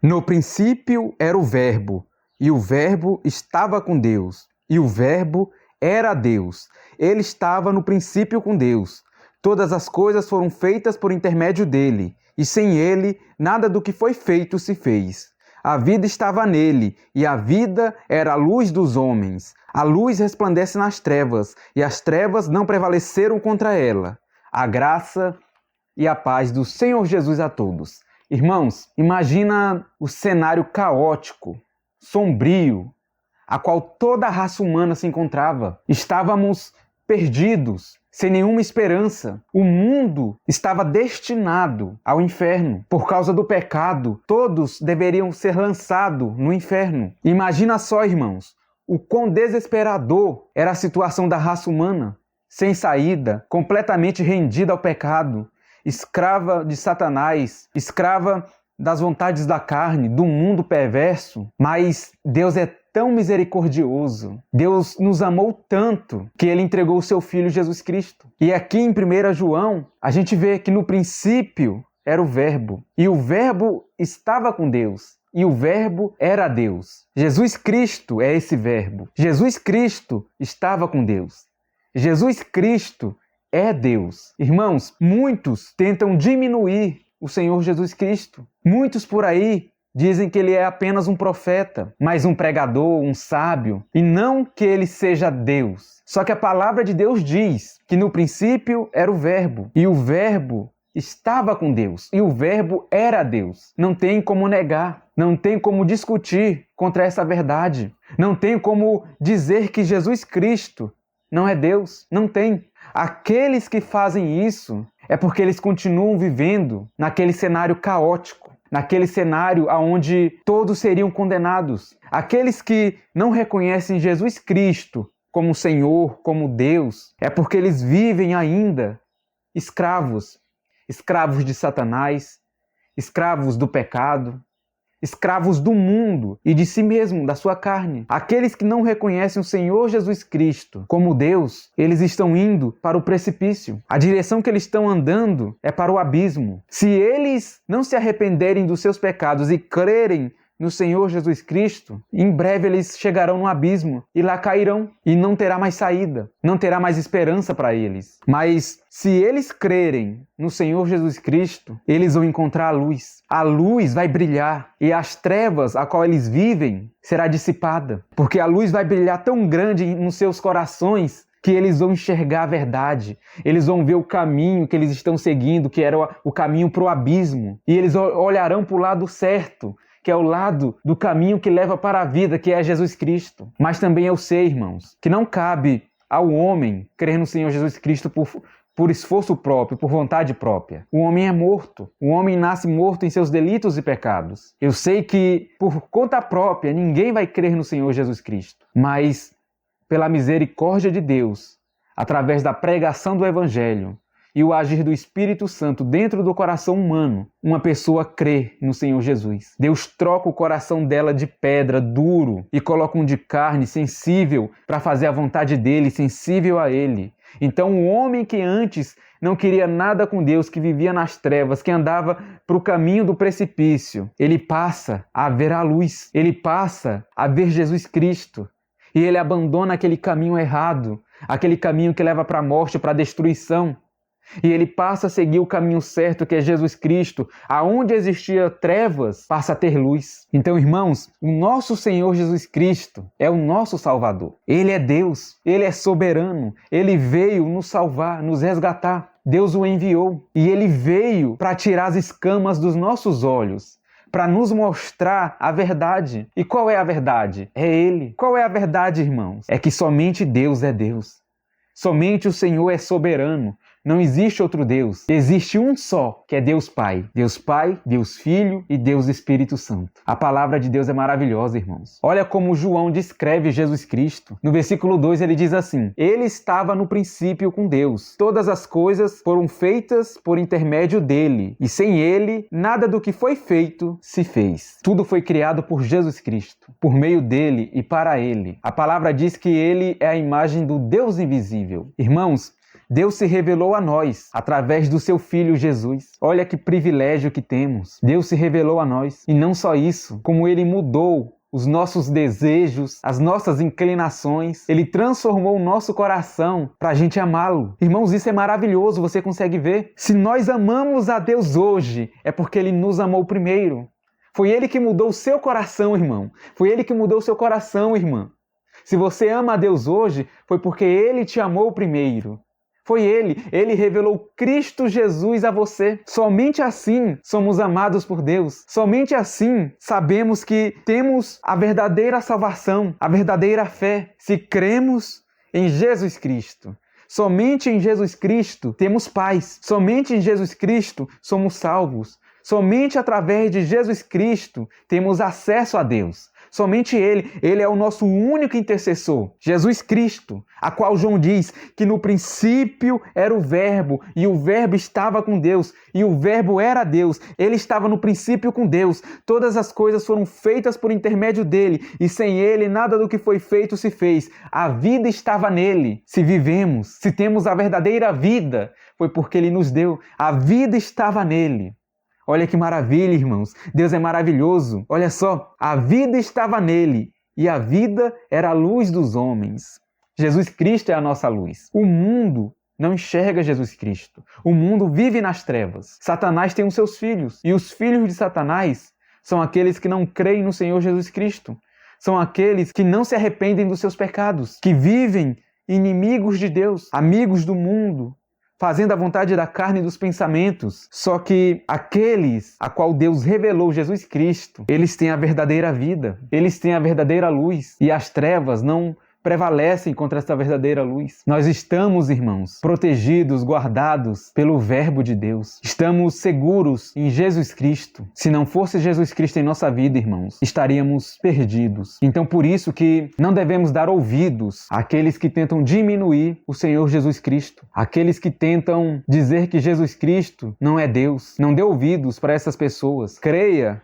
No princípio era o Verbo, e o Verbo estava com Deus, e o Verbo era Deus. Ele estava no princípio com Deus. Todas as coisas foram feitas por intermédio dele, e sem ele, nada do que foi feito se fez. A vida estava nele, e a vida era a luz dos homens. A luz resplandece nas trevas, e as trevas não prevaleceram contra ela. A graça e a paz do Senhor Jesus a todos. Irmãos, imagina o cenário caótico, sombrio, a qual toda a raça humana se encontrava. Estávamos perdidos, sem nenhuma esperança. O mundo estava destinado ao inferno. Por causa do pecado, todos deveriam ser lançados no inferno. Imagina só, irmãos, o quão desesperador era a situação da raça humana, sem saída, completamente rendida ao pecado, escrava de Satanás, escrava das vontades da carne, do mundo perverso. Mas Deus é tão misericordioso, Deus nos amou tanto que Ele entregou o seu Filho Jesus Cristo. E aqui em 1 João, a gente vê que no princípio era o Verbo, e o Verbo estava com Deus, e o Verbo era Deus. Jesus Cristo é esse Verbo. Jesus Cristo estava com Deus. Jesus Cristo é Deus. Irmãos, muitos tentam diminuir o Senhor Jesus Cristo. Muitos por aí dizem que ele é apenas um profeta, mas um pregador, um sábio, e não que ele seja Deus. Só que a palavra de Deus diz que no princípio era o Verbo, e o Verbo estava com Deus, e o Verbo era Deus. Não tem como negar, não tem como discutir contra essa verdade, não tem como dizer que Jesus Cristo não é Deus, não tem. Aqueles que fazem isso é porque eles continuam vivendo naquele cenário caótico, naquele cenário onde todos seriam condenados. Aqueles que não reconhecem Jesus Cristo como Senhor, como Deus, é porque eles vivem ainda escravos, escravos de Satanás, escravos do pecado, escravos do mundo e de si mesmo, da sua carne. Aqueles que não reconhecem o Senhor Jesus Cristo como Deus, eles estão indo para o precipício. A direção que eles estão andando é para o abismo. Se eles não se arrependerem dos seus pecados e crerem no Senhor Jesus Cristo, em breve eles chegarão no abismo e lá cairão e não terá mais saída, não terá mais esperança para eles. Mas se eles crerem no Senhor Jesus Cristo, eles vão encontrar a luz. A luz vai brilhar e as trevas a qual eles vivem será dissipada, porque a luz vai brilhar tão grande nos seus corações que eles vão enxergar a verdade, eles vão ver o caminho que eles estão seguindo, que era o caminho para o abismo, e eles olharão para o lado certo, que é o lado do caminho que leva para a vida, que é Jesus Cristo. Mas também eu sei, irmãos, que não cabe ao homem crer no Senhor Jesus Cristo por esforço próprio, por vontade própria. O homem é morto. O homem nasce morto em seus delitos e pecados. Eu sei que por conta própria ninguém vai crer no Senhor Jesus Cristo. Mas pela misericórdia de Deus, através da pregação do Evangelho, e o agir do Espírito Santo dentro do coração humano, uma pessoa crê no Senhor Jesus. Deus troca o coração dela de pedra, duro, e coloca um de carne, sensível, para fazer a vontade dele, sensível a ele. Então o homem que antes não queria nada com Deus, que vivia nas trevas, que andava para o caminho do precipício, ele passa a ver a luz, ele passa a ver Jesus Cristo. E ele abandona aquele caminho errado, aquele caminho que leva para a morte, para a destruição. E ele passa a seguir o caminho certo, que é Jesus Cristo. Aonde existia trevas, passa a ter luz. Então, irmãos, o nosso Senhor Jesus Cristo é o nosso Salvador. Ele é Deus, Ele é soberano. Ele veio nos salvar, nos resgatar. Deus o enviou. E Ele veio para tirar as escamas dos nossos olhos, para nos mostrar a verdade. E qual é a verdade? É Ele. Qual é a verdade, irmãos? É que somente Deus é Deus. Somente o Senhor é soberano. Não existe outro Deus. Existe um só, que é Deus Pai. Deus Pai, Deus Filho e Deus Espírito Santo. A palavra de Deus é maravilhosa, irmãos. Olha como João descreve Jesus Cristo. No versículo 2 ele diz assim: Ele estava no princípio com Deus. Todas as coisas foram feitas por intermédio dele. E sem ele, nada do que foi feito se fez. Tudo foi criado por Jesus Cristo, por meio dele e para ele. A palavra diz que ele é a imagem do Deus invisível. Irmãos, Deus se revelou a nós através do seu Filho Jesus. Olha que privilégio que temos. Deus se revelou a nós. E não só isso, como Ele mudou os nossos desejos, as nossas inclinações. Ele transformou o nosso coração para a gente amá-lo. Irmãos, isso é maravilhoso, você consegue ver? Se nós amamos a Deus hoje, é porque Ele nos amou primeiro. Foi Ele que mudou o seu coração, irmão. Foi Ele que mudou o seu coração, irmã. Se você ama a Deus hoje, foi porque Ele te amou primeiro. Foi Ele revelou Cristo Jesus a você. Somente assim somos amados por Deus. Somente assim sabemos que temos a verdadeira salvação, a verdadeira fé, se cremos em Jesus Cristo. Somente em Jesus Cristo temos paz. Somente em Jesus Cristo somos salvos. Somente através de Jesus Cristo temos acesso a Deus. Somente Ele é o nosso único intercessor, Jesus Cristo, a qual João diz que no princípio era o Verbo, e o Verbo estava com Deus, e o Verbo era Deus. Ele estava no princípio com Deus. Todas as coisas foram feitas por intermédio dele, e sem ele nada do que foi feito se fez. A vida estava nele. Se vivemos, se temos a verdadeira vida, foi porque ele nos deu. A vida estava nele. Olha que maravilha, irmãos. Deus é maravilhoso. Olha só, a vida estava nele e a vida era a luz dos homens. Jesus Cristo é a nossa luz. O mundo não enxerga Jesus Cristo. O mundo vive nas trevas. Satanás tem os seus filhos e os filhos de Satanás são aqueles que não creem no Senhor Jesus Cristo. São aqueles que não se arrependem dos seus pecados, que vivem inimigos de Deus, amigos do mundo, fazendo a vontade da carne e dos pensamentos. Só que aqueles a qual Deus revelou Jesus Cristo, eles têm a verdadeira vida, eles têm a verdadeira luz, e as trevas não prevalecem contra essa verdadeira luz. Nós estamos, irmãos, protegidos, guardados pelo Verbo de Deus. Estamos seguros em Jesus Cristo. Se não fosse Jesus Cristo em nossa vida, irmãos, estaríamos perdidos. Então, por isso que não devemos dar ouvidos àqueles que tentam diminuir o Senhor Jesus Cristo. Aqueles que tentam dizer que Jesus Cristo não é Deus. Não dê ouvidos para essas pessoas. Creia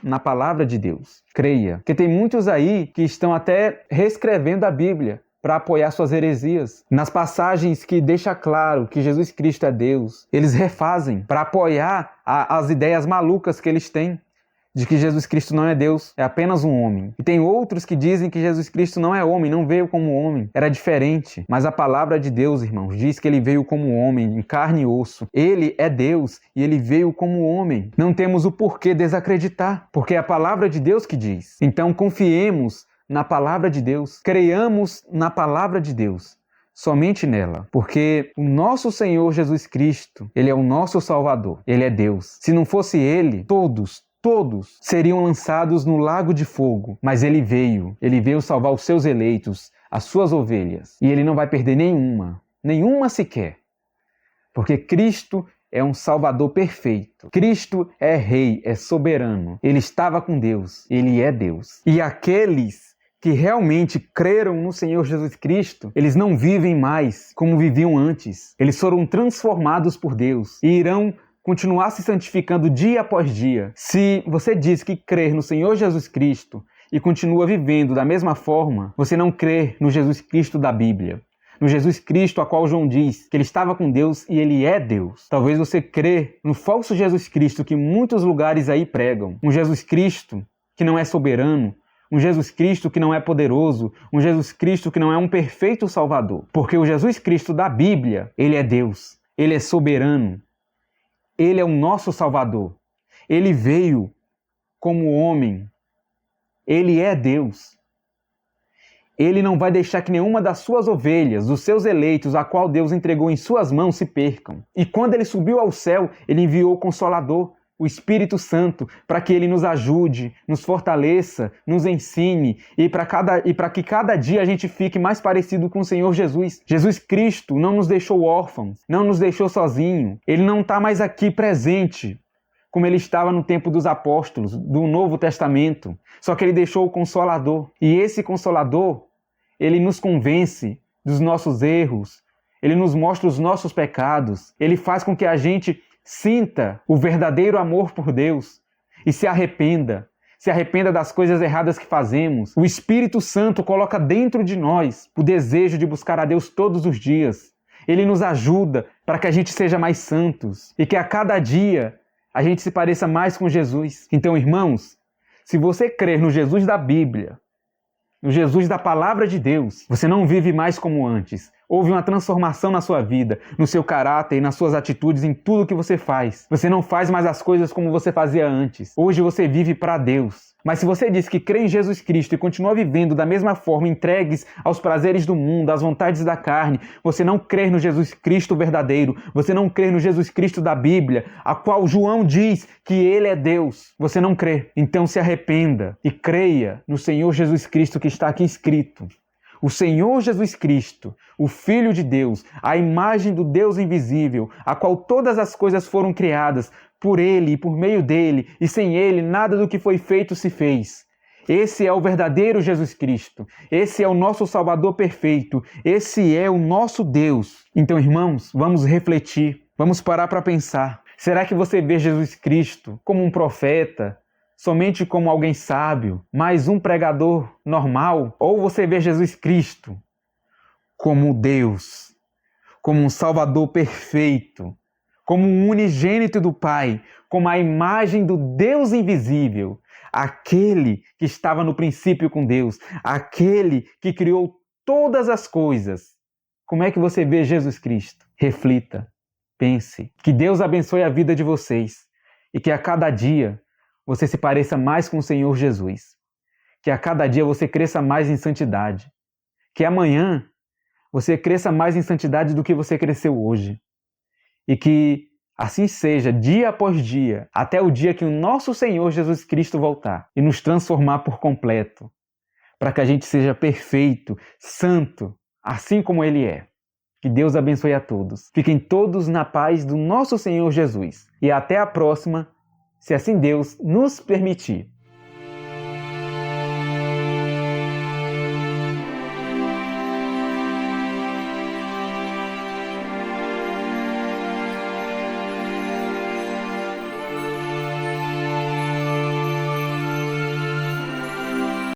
na palavra de Deus. Creia. Porque tem muitos aí que estão até reescrevendo a Bíblia para apoiar suas heresias. Nas passagens que deixa claro que Jesus Cristo é Deus, eles refazem para apoiar as ideias malucas que eles têm de que Jesus Cristo não é Deus, é apenas um homem. E tem outros que dizem que Jesus Cristo não é homem, não veio como homem, era diferente. Mas a palavra de Deus, irmãos, diz que ele veio como homem, em carne e osso. Ele é Deus e ele veio como homem. Não temos o porquê desacreditar, porque é a palavra de Deus que diz. Então confiemos na palavra de Deus, creiamos na palavra de Deus. Somente nela, porque o nosso Senhor Jesus Cristo, ele é o nosso Salvador, ele é Deus. Se não fosse ele, todos seriam lançados no lago de fogo, mas ele veio salvar os seus eleitos, as suas ovelhas, e ele não vai perder nenhuma sequer, porque Cristo é um Salvador perfeito. Cristo é Rei, é soberano, ele estava com Deus, ele é Deus. E aqueles que realmente creram no Senhor Jesus Cristo, eles não vivem mais como viviam antes, eles foram transformados por Deus e irão continuar se santificando dia após dia. Se você diz que crer no Senhor Jesus Cristo e continua vivendo da mesma forma, você não crê no Jesus Cristo da Bíblia. No Jesus Cristo a qual João diz que ele estava com Deus e ele é Deus. Talvez você crê no falso Jesus Cristo que muitos lugares aí pregam. Um Jesus Cristo que não é soberano, um Jesus Cristo que não é poderoso, um Jesus Cristo que não é um perfeito Salvador. Porque o Jesus Cristo da Bíblia, ele é Deus, ele é soberano. Ele é o nosso Salvador. Ele veio como homem. Ele é Deus. Ele não vai deixar que nenhuma das suas ovelhas, dos seus eleitos, a qual Deus entregou em suas mãos, se percam. E quando ele subiu ao céu, ele enviou o Consolador, o Espírito Santo, para que ele nos ajude, nos fortaleça, nos ensine e para que cada dia a gente fique mais parecido com o Senhor Jesus. Jesus Cristo não nos deixou órfãos, não nos deixou sozinhos. Ele não está mais aqui presente como ele estava no tempo dos apóstolos, do Novo Testamento. Só que ele deixou o Consolador. E esse Consolador, ele nos convence dos nossos erros, ele nos mostra os nossos pecados, ele faz com que a gente sinta o verdadeiro amor por Deus e se arrependa das coisas erradas que fazemos. O Espírito Santo coloca dentro de nós o desejo de buscar a Deus todos os dias. Ele nos ajuda para que a gente seja mais santos e que a cada dia a gente se pareça mais com Jesus. Então, irmãos, se você crer no Jesus da Bíblia, no Jesus da Palavra de Deus, você não vive mais como antes. Houve uma transformação na sua vida, no seu caráter e nas suas atitudes, em tudo que você faz. Você não faz mais as coisas como você fazia antes. Hoje você vive para Deus. Mas se você diz que crê em Jesus Cristo e continua vivendo da mesma forma, entregues aos prazeres do mundo, às vontades da carne, você não crê no Jesus Cristo verdadeiro, você não crê no Jesus Cristo da Bíblia, a qual João diz que Ele é Deus. Você não crê. Então se arrependa e creia no Senhor Jesus Cristo que está aqui escrito. O Senhor Jesus Cristo, o Filho de Deus, a imagem do Deus invisível, a qual todas as coisas foram criadas, por Ele e por meio dEle, e sem Ele nada do que foi feito se fez. Esse é o verdadeiro Jesus Cristo. Esse é o nosso Salvador perfeito. Esse é o nosso Deus. Então, irmãos, vamos refletir, vamos parar para pensar. Será que você vê Jesus Cristo como um profeta, somente como alguém sábio, mais um pregador normal? Ou você vê Jesus Cristo como Deus, como um Salvador perfeito, como um unigênito do Pai, como a imagem do Deus invisível, aquele que estava no princípio com Deus, aquele que criou todas as coisas? Como é que você vê Jesus Cristo? Reflita, pense. Que Deus abençoe a vida de vocês e que a cada dia você se pareça mais com o Senhor Jesus. Que a cada dia você cresça mais em santidade. Que amanhã você cresça mais em santidade do que você cresceu hoje. E que assim seja dia após dia, até o dia que o nosso Senhor Jesus Cristo voltar e nos transformar por completo, para que a gente seja perfeito, santo, assim como Ele é. Que Deus abençoe a todos. Fiquem todos na paz do nosso Senhor Jesus. E até a próxima, se assim Deus nos permitir.